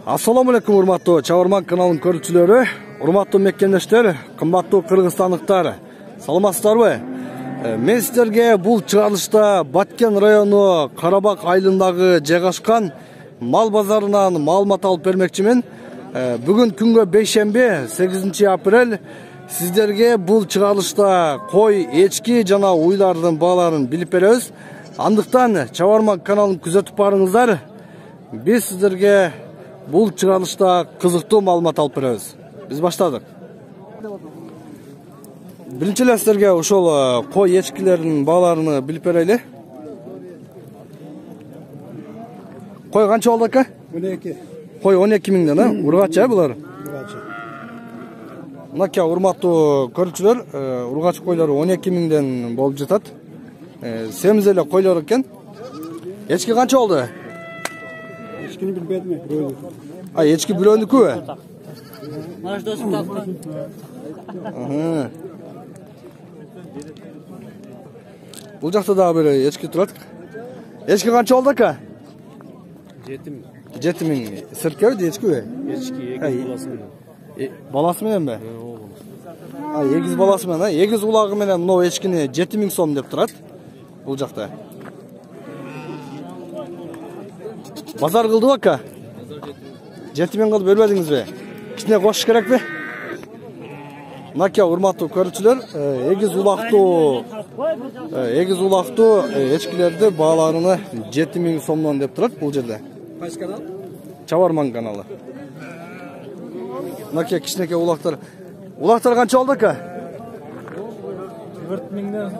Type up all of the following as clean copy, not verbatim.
Assalamu alaikum урматтуу Чабарман каналынын көрүүчүлөрү, урматтуу меккендештер, кымбаттуу кыргызстандыктар. Саламатсыздарбы? Мен сиздерге бул чыгарылышта Баткен району Карабак айылындагы жайгашкан мал базарынан маалымат алып бермекчимин. Бүгүн күнгө бейшемби 8 апрель сиздерге бул чыгарылышта кой, эчки жана уйлардын бааларын билип беребиз. Андыктан Чабарман каналын күзөтүп барыңыздар. Биз сиздерге бул чыгарылышта кызыктуу маалымат алып беребиз. Биз баштадык. Биринчи эле сиздерге ошол кой эчкилердин бааларын билип берели. Кой канча болду ака? 12. Кой 12 миңден, ургач булар. Ургач. Мынакей урматтуу көрүүчүлөр, ургач койлору 12 миңден болуп жатат. Семиз эле койлор экен. Эчки канча болду? Эчкини билбедим, бирөөнү. Эчки бирөөнүкүбү? Маш досум тапты. Бул жакта дагы бир эчки турат. Эчки канча болду ака? 7 миң. 7 миң. Сырткабы, эчкиби? Эчки, эки баласы менен. Баласы мененби? Эгиз баласы менен, эгиз улагы менен мына эчкини 7 миң сом деп турат. Бул жакта. Базар кылдыбы ака? 7 миң кылып бербедиңизби? Кичине кошуш керекпи? Мынакей урматтуу көрүүчүлөр, эгиз улактуу эчкилерди бааларыны 7 миң сомдон деп турат бул жерде. Кайсы канал? Чабарман каналы. Мынакей кичинекей улактар. Улактар канча болду ака? 4 миңден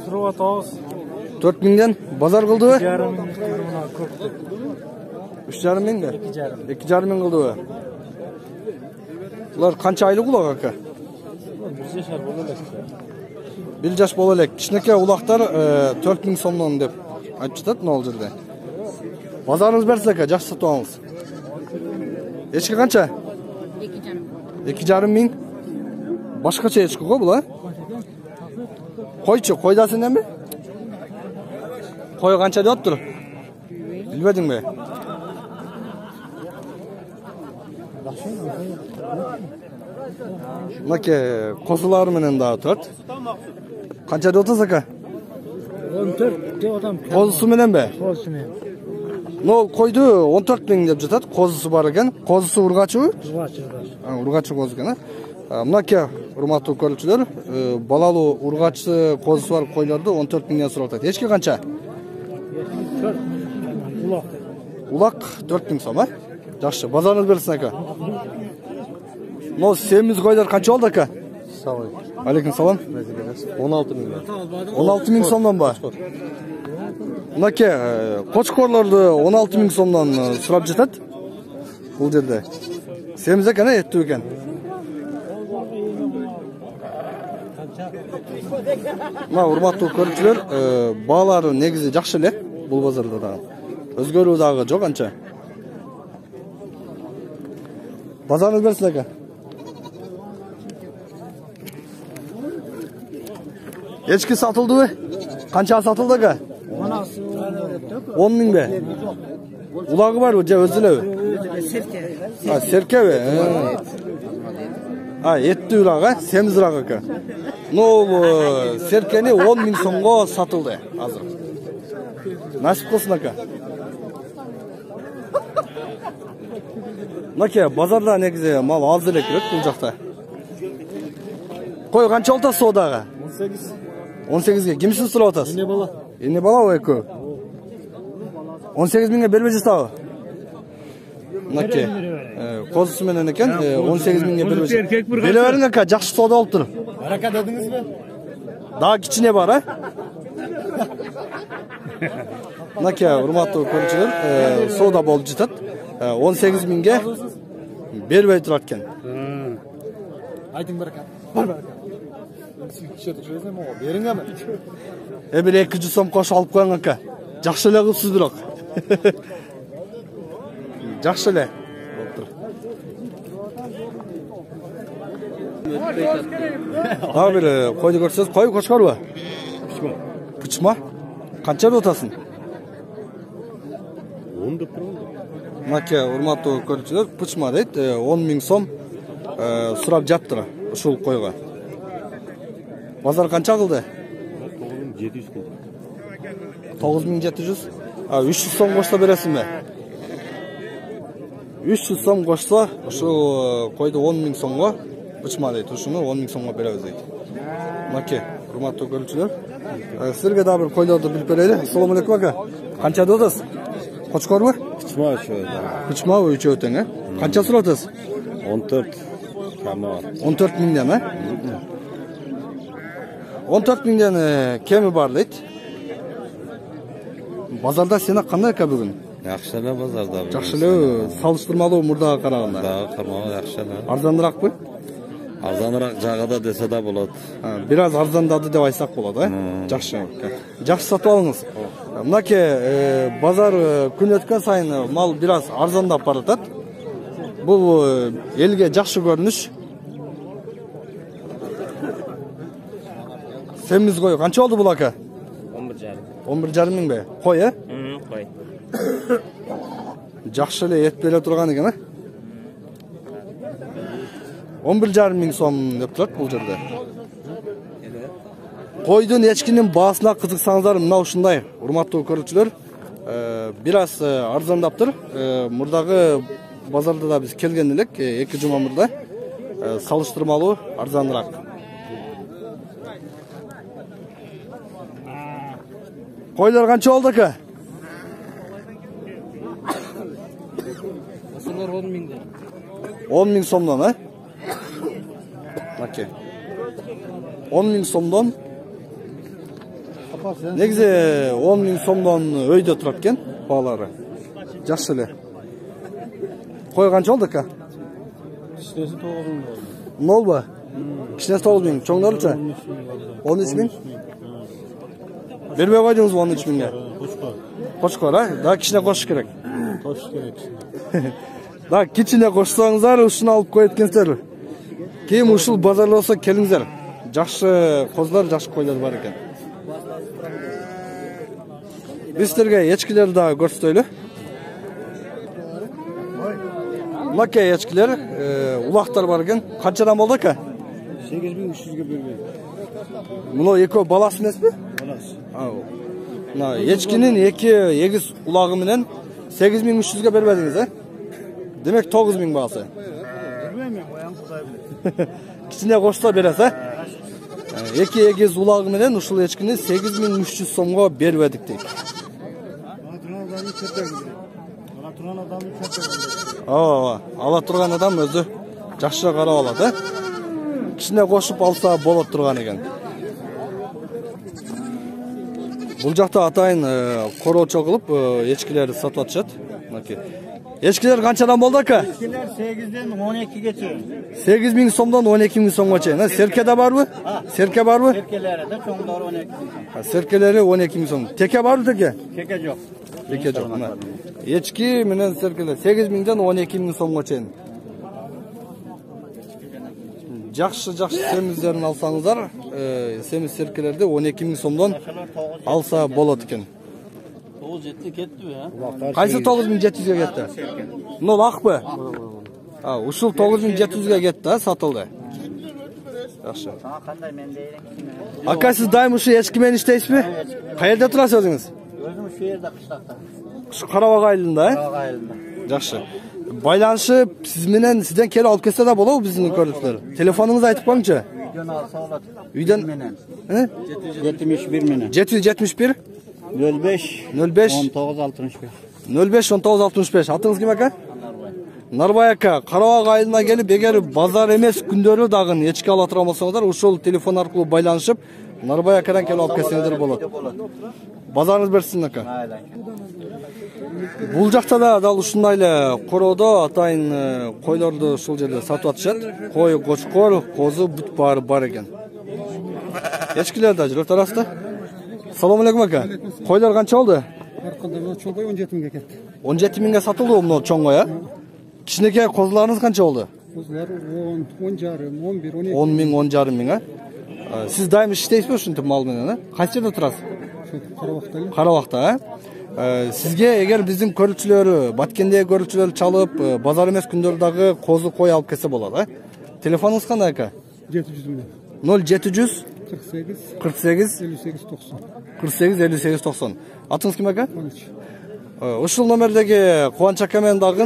сурап атабыз. 4 миңден базар кылдыбы? 2,5 миң мына көптү. 3,5 миңби? 2,5 миң кылдыбы? Булар канча айлык улак ака? 1 жаш боло элек. 1 жаш боло элек. Кичинекей улактар 4 миң сомдон деп айтып жатат мына жерде. Базарыңыз берсе ака, жакшы сатып алыңыз. Эчки канча? 2,5 миң. Башкача эчки го бул, а? Койчу, койда сененби? Кой канча деп тур? Билбедиңби? Мынакей козулары менен дагы турат. Канча деп атасыз ака? 14 деп атам. Козусу мененби? Козусу менен. Но койду 14 миң деп жатат. Козусу бар экен. Козусу ургачыбы? Ургачы коз экен, а? Мынакей урматтуу көрүүчүлөр, балалуу ургачы козусу бар койлорду 14 миңден сурап атат. Эчки канча? 4 улак. Улак 4 миң сом, а? Жакшы, базарыңыз берсин ака. Но семиз койлор канча болду ака? Салам. Алейкум салам. 16 миң. 16 миң сомдон ба? Мынакей кочкорлорду 16 миң сомдон сурап жатат. Бул жерде. Семиз экен, эттүү экен. Мына урматтуу көрүүчүлөр, баалары негизи жакшы эле бул базарда дагы. Өзгөрүү дагы жок анча. Базарыңыз берсин ака. Эчки сатылдыбы? Канча сатылды ака? 10 миңби? Улагы барбы же өзү элеби? Серкеби? Эттүү улак, семиз улак ака. Но серкени 10 миң сомго сатылды азыр. Насип кылсын ака. Мынакей базарда негизи мал аз эле кирет бул жакта. Кой канча болду соодага? 18. 18ге кимсин сурап атасыз? Эне бала. Эне балабы экөө? 18 миңге бербей жатабы? Мынакей козусу менен экен, 18 миңге бербей. Беле бериң ака, жакшы соода болуптур. Барака дедиңизби? Дагы кичине бар, а? Мынакей урматтуу көрүүчүлөр, соода болуп жатат. 18 миңге бербей турат экен. Айтың барака. Бар барака. Бериңби? Бир 200 сом кошуп алып коюң ака. Жакшы эле кылыпсыз бирок. Жакшы эле. Дагы бир койду көрсөңүз, кой кочкорбу? Пучма. Канча деп атасың? 10 деп турам. Мынакей урматтуу көрүүчүлөр, пычма дейт, 10.000 сом сурап жатыр ушул койго. Базар канча кылды? 9700 кылды. 9700. 300 сом кошсо бересиңби? 300 сом кошсо, ушул койду 10.000 сомго пычма дейт. Ушуну 10.000 сомго беребиз дейт. Мынакей урматтуу көрүүчүлөр, силерге дагы бир койлорду билип берели. Ассаламу алейкум ака. Канча додос? Кочкорбу? Пычма үчөө. Пычма үчөө тең, Канча суратасыз? 14 кама бар. 14 миңден, 14 миңден кеми бар дейт. Базарда сена кандай экен бүгүн? Жакшы эле базарда. Жакшы эле, салыштырмалуу мурдага караганда. Дагы кармагы жакшы эле. Арзаныракпы? Арзаныраак жагада десе да болот. Бир аз арзандады деп айтсак болот, Жакшы. Жакшы сатып алыңыз. Мынакей базар күн өткөн сайын мал бир аз арзандап баратат. Бул элге жакшы көрүнүш. Сemiz кой канча болду бул ака? 11,5. 11,5 миңби? Кой, Кой. Жакшы эле эт бере турган экен, 11,5 миң сом деп турат бул жерде. Койдун эчкинин баасына кызыксаңыздар, мына ушундай, урматтуу көрүүчүлөр, бир аз арзандаптыр. Мурдагы базарда да биз келген элек, 2 жума мурда. Салыштырмалуу арзаныраак. Койлор канча болду ака? Асылар 10 миңден. 10 миң сомдон, Мынакей. 10 миң сомдон. Негизи 10 миң сомдон өйдө турат экен баалары. Жакшы эле. Кой канча болду ака? Кичинеси 9 миң болду. Нолбу? Кичинеси 9 миң, чоңдоручу? 13 миң? Бербей койдуңузбу 13 миңге? Кочкор, Да кичине кошуш керек. Кош керек. Да кичине кошсоңуздар, ушуну алып коюп кеткенсиздер. Кийин ушул базарда болсо келиңиздер. Жакшы козлор, жакшы койлор бар экен. Биз силерге эчкилерди да көрсөтөлү. Мынакей эчкилер, улактар бар экен. Канчадан болду ака? 8300ге бербейм. Муну экөө баласы эмеспи? Баласы. Мына эчкинин 2 эгиз улагы менен 8300ге бербедиңиз, Демек 9 миң баасы. Бербейм, коям Кудай билет. Кичине кошсо берет, 2 эгиз улагы менен ушул эчкини 8300 сомго бербедик дейт. Ала турган адам өзү жакшы карап алат, Кичине кошуп алса болот турган экен. Бул жакта атайын короочо кылып эчкилерди сатып атышат. Мынакей. Эчкилер канчадан болду ака? Эчкилер 8ден 12ге чейин. 8 миң сомдон 12 миң сомго чейин. Серке да барбы? Серке барбы? Серкелери де чоңдору 12 миң. Серкелери 12 миң сом. Теке барбы теке? Теке жок. Теке жок. Эчки менен серкелер 8 миңден 12 миң сомго чейин. Жакшы семиздерин алсаңыздар, семиз серкелерди 12 миң сомдон алса болот экен. 9-7 кеттиби, Кайсы 9700ге кетти? Мына акпы? Ушул 9700ге кетти, сатылды. Жакшы. Кандай мен дейин. Ака, сиз дайым ушу эчки менен иштейсизби? Каерде турасыз өзүңүз? Өзүм шу жерде кыштакта. Ушу Карабак айылында, Карабак айылында. Жакшы. Байланышып, сизден келип алып кетсе да болобу биздин көрүүчүлөр? Телефонуңузду айтып коюңчу. Үйдөн алса болот. Үйдөн менен. 71 менен. 771 05 05 1965. 05 1965. Атыңыз ким ака? Нарбай ака, Карабак айылына келип, эгер базар эмес күндөрү дагы эчки ала турган болсоңуздар, ушул телефон аркылуу байланышып, Нарбай акадан келип алып кетсеңиздер болот. Базарыңыз берсин ака. Бул жакта да дал ушундай эле короодо атайын койлорду ушул жерде сатып атышат. Кой, кочкор, козу бүт баары бар экен. Эчкилер да жүрөт арасында. Салам алейкум ака. Койлор канча болду? Арканда чоң кой 17 миңге кетти. 17 миңге сатылды мына чоң кой, Кичинекей козуларыңыз канча болду? Козулар 10 жарым, 11, 12. 10 миң, 10 жарым миң, Сиз дайым иштейсизби ушинтип мал менен, Кайсы жерде турасыз? Карабакта. Карабакта, Sizge eğer bizim körülçülörü, Batkendегі körülçülörü çalıp, bazar emes kündördagı kozu koy alıp kese болады. Telefonunuz qanday aka? 700 milyon. 0700 48 48 58 90. 48 58 90. Atыңыз ким aka? 13. Ушул номердеги Кубанч ака менен дагы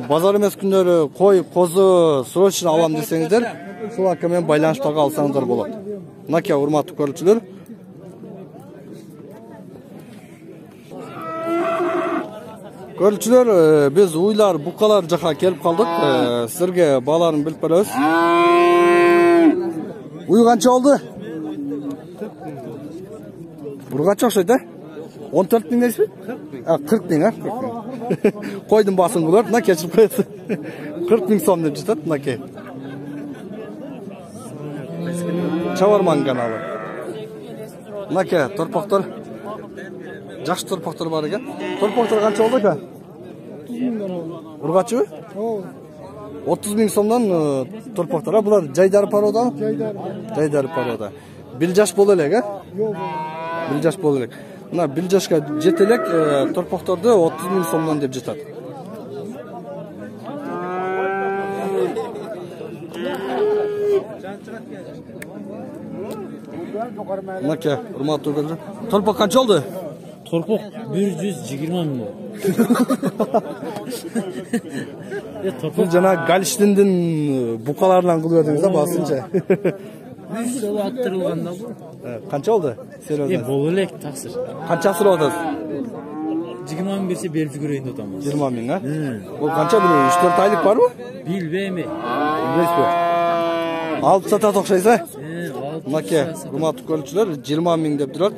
базар эмес күндөрү кой, козу срочно алам десеңиздер, ушул ака менен байланыштарга алсаңыздар болот. Мынакей урматтуу көрүүчүлөр. Көрүүчүлөр, биз уйлар, букалар жака келип калдык. Силерге бааларын билип беребиз. Уй канча болду? Урганча окшойт, 14 bin дейсизби? 40 bin, 40 bin. Койдун басын булар, мына кечирип коесиз. 40 bin сом деп жатат, мынакей. Чабарман каналы. Мынакей, торпоктор. Жакшы торпоктор бар экен. Торпоктор канча болду экен? 30 milyon oldu. Ургачыбы? Oo. 30 bin сомдон торпоктор. Булар жайдары пародамы? Jaydar. Жайдары парода. Бил жаш боло элек, Yok. Бил жаш боло элек. Мына бил жашка жете элек торпокторду 30 bin сомдон деп жатат. Мынакей, урматтуу көрүүчүлөр. Торпок канча болду? Torpok 120 milyon. Бул жана Галиштиндин букаларынан кылып бердиңиз да басынча. Sol attırılganda bu. Канча болду? Сериозно. Bolulek taksir. Канчасы болот? 20 birisi berip göreyinde otamaz. 20 bin, ha? Бул канча бир 3-4 айлык барбы? Bilbeymi. Билбейсизби? Алып сатат окшойсуз, Мынакей, урматтуу көрүүчүлөр, 20 bin деп турат.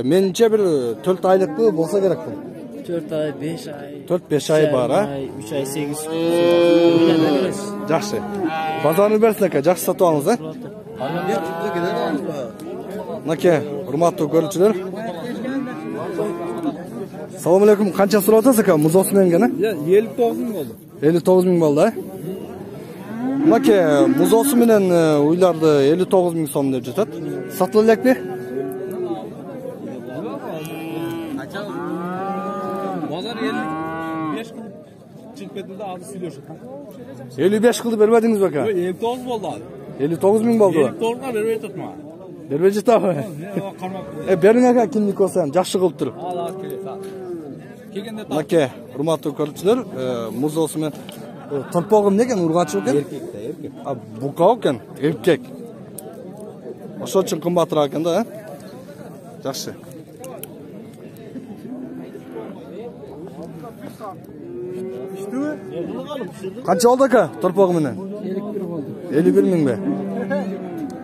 Менимче бир 4 айлыкпы болсо керек бул. 4 ay, 5 ay. 4-5 ay бар, 3 ay, 8 ay. Жакшы. Базарны берсин ака, жакшы сатып алыңыз, Мынакей, урматтуу көрүүчүлөр. Салам алейкум, канча сурап атасыз ака? Музоосу менен гана? 59 bin oldu. 59 bin болду, Мынакей, музоосу менен уйларды 59 bin сом деп жатат. Сатылып элекпи? Pazar 55 kıl çiftletinde adı siliyor. 55 kıldı bermediniz baka? 59 oldu abi. 59 bin болду. 59'a vermeyi tutma. Бербей жатабы? Бериң ага, кимдик болсо, жакшы кылып туруп. Al al kelesi al. Келгенде тап. Мынакей, урматтуу көрүүчүлөр, музоосу менен торпогу эмне экен, урганчы экен? Erkek. Бука экен, эркек. Ошол үчүн кымбатыраак экен да, Жакшы. Канча болду ака, торпогу менен? 51 oldu. 51 миңби?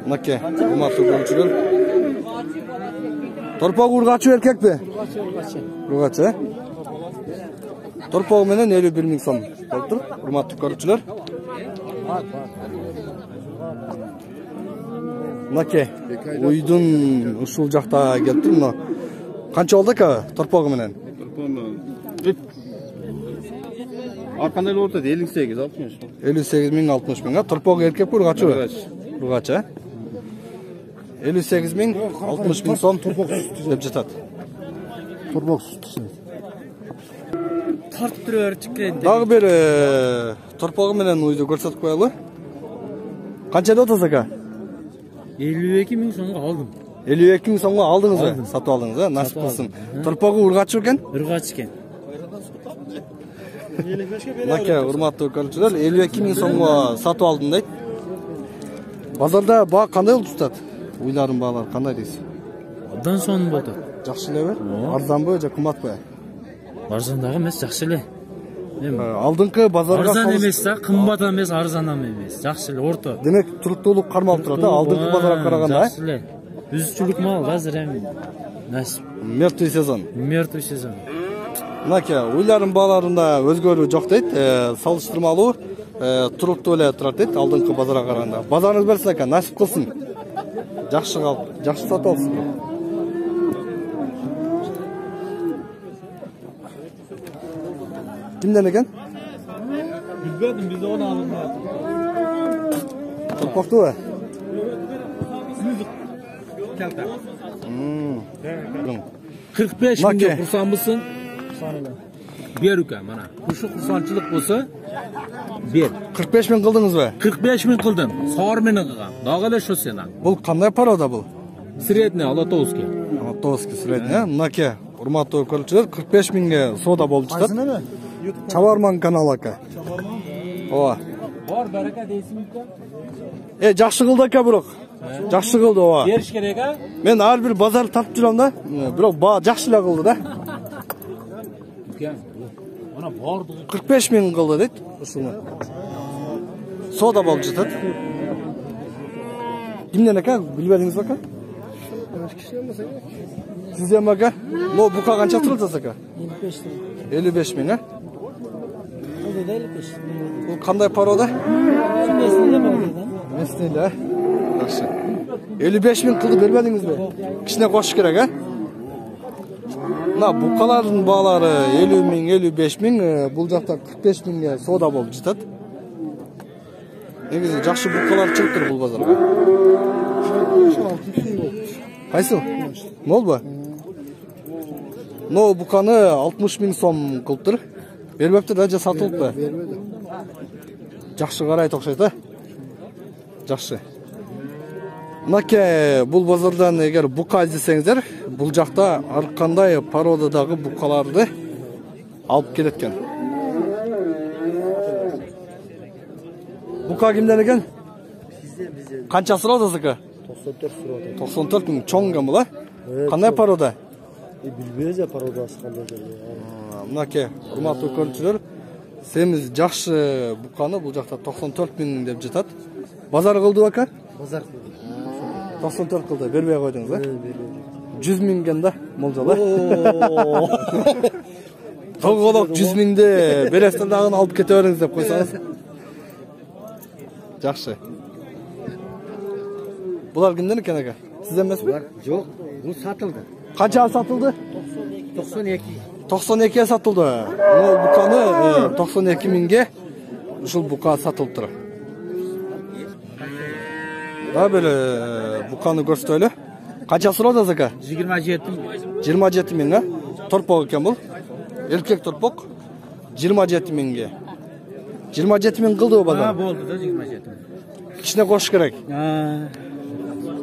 Мынакей, урматтуу көрүүчүлөр. Торпогу ургачы эркекпи? Ургачы. Торпогу менен 51 миң сом болуптур, урматтуу көрүүчүлөр. Мынакей, уйдун ушул жакта келиптир, мына. Канча болду ака, торпогу менен? Arkanda ortada 58 60. 58 bin 60 bin. Торпогу эркек ургачы? Ургачы. 58 bin 60 bin сом деп жатат. Turbo sütü. Tart bir çıkayım. Дагы бир торпогу менен уйду көрсөтүп коелу. Канча деп атасыз ака? 52 milyon so'mga aldım. 52 миң сомго алдыңызбы? Сатып алдыңыз, насип кылсын. Торпогу ургачы экен? Irgaç ekan. Мынакей, урматтуу көрүүчүлөр, 52 миң сомго сатып алдым дейт. Базарда баа кандай болуп жатат? Уйлардын баалары кандай дейсиз? Abdan son boldu. Жакшы элеби? Арзанбы же кымбатпы? Arzandagı emas, жақсы эле. Алдыңкы базарга Arzan emas да, кымбат эмес, арзан эмес. Жақсы эле, орто. Демек, туруктуулук кармалып турат, алдыңкы базарга караганда, Жақсы эле. Үзчүлүк мал азыр эми. Насип. Мертвый сезон. Мертвый сезон. Мынакей, уйлардын бааларында өзгөрүү жок дейт. Салыштырмалуу, туруктуу эле турат дейт, алдыңкы базарга караганда. Базарыңыз берсин ака, насип кылсын. Жакшы калып, жакшы сатып алсын. Kimden ekan? Bilmedim biz onu alın. Торпокту ба? Kelta. 45 Maki. milyon kursan mısın? Ber uka mana. Şu xursandchilik bo'lsa, ber. 45 ming qildingiz be? 45 ming qildim. Sor meni qilgan. Dog'ada shu sendan. Бұл qanday paroda бұл? Sredniy Alotovskiy. Alotovskiy sredniy. Nake, hurmatli ko'ruvchilar, 45 mingga soda bo'lib chiqadi. Chavarman kanal aka. Ova. Bor baraka deysizmi? Жақсы qildi aka biroq. Жақсы qildi ova. Berish kerak a? Men har bir bozor topib juramda, biroq yaxshilar qildi da. Uka. Mana bordi. 45 ming qildi deydi. Shuni. Soda bo'lib chiqadi. Kimdan aka? Bilmadingiz aka? Siz ham aka? No, bu qancha turadi aka? 55 lira. 55 ming ha? O'zi 55. Bu qanday paroda? Mesnida bo'ladi. Mesnida. Yaxshi. 55 ming qildi bermadingizmi? Kichkina qo'shish kerak ha? Na, buqalarning бағалары 50 ming, 55 ming, бұл жақта 45 mingga soda bo'lib chiqadi. Негізі жақсы buqalar chiqib тұр бұл базарға. Qaysi? Nol bu? No, buqani 60 ming so'm qilib тұр. Bermepti da, satılıb mı? Жақсы қарайды оқшайды. Жақсы. Nake, бұл базардан егер buqa іздесеңіздер, бұл жақта арқандай пародадағы buqaарды алып келеткен. Buqa kimden eken? Qancha sırada sıkı? 94 sırada. 94 ming çoğunga mı la? Qanday paroda? Bilmez ya parodası qanday жерде. Nake, hurmatli ko'ruvchilar, semiz жақсы buqani бұл жақта 94 ming deb жатат. Bazar qildi aka? Bozor qildi. 94 qildi, bermey qo'ydingiz a? 100 mingga mo'ljala. To'g'oloq 100 mingde beresinden dag'ini olib ketaveringiz deb qo'ysangiz. Yaxshi. Bular kimden ekan aka? Siz emasmi? Yo'q, bu satıldı. Qancha satıldı? 92. 92'ye satıldı. Bu buqani 92 mingga ushul buqa satılıb turadi. Da böyle buqani ko'rsataylik. Qancha so'radingiz aka? 27 27 ming ha? Torpoq ekan bu. Erkek torpoq 27 mingga. 27 ming qildi u bozor. Ha, bo'ldi da 27. Kichkina qo'shish kerak. Ha.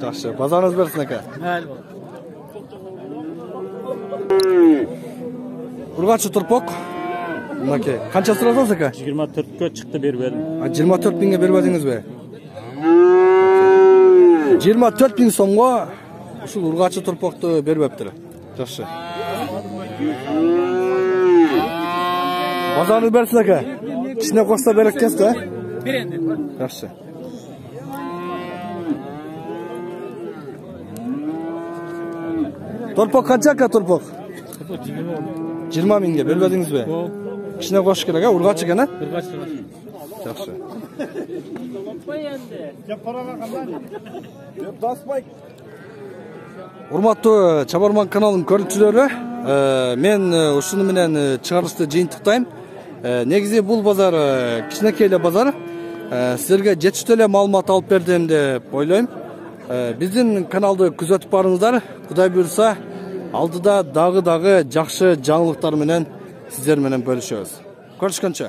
Yaxshi, bozoringiz bersin aka. Mayli. Urg'ochi torpoq. Aka, qancha so'radingiz aka? 24 ga chiqdi berib berdim. 24 mingga bermadingizmi? 24 ming so'mga shu urg'ochi torpoqni beribdir. Yaxshi. Bozoringiz bersin aka. Kichkina qo'shsa berakasiz-da. Ber endi. Yaxshi. Torpoq qancha aka torpoq? 20 mingga bermadingizmi? Kichkina qo'shish kerak a, urg'ochi ekan a? Yaxshi. Hurmatli Chabarman kanalının ko'ruvchilari, men o'shuni bilan chiqarishni jiyintiqdayim. Negizi бұл bozor kichkinakayla bozor. Sizlarga жетиштеле ma'lumot olib berdim deb o'ylayman. Bizning kanalni kuzatib boringizlar. Xudo buyursa, aldida dag'i жақсы жаңылықтар bilan sizlar bilan bo'lishamiz. Ko'rishguncha.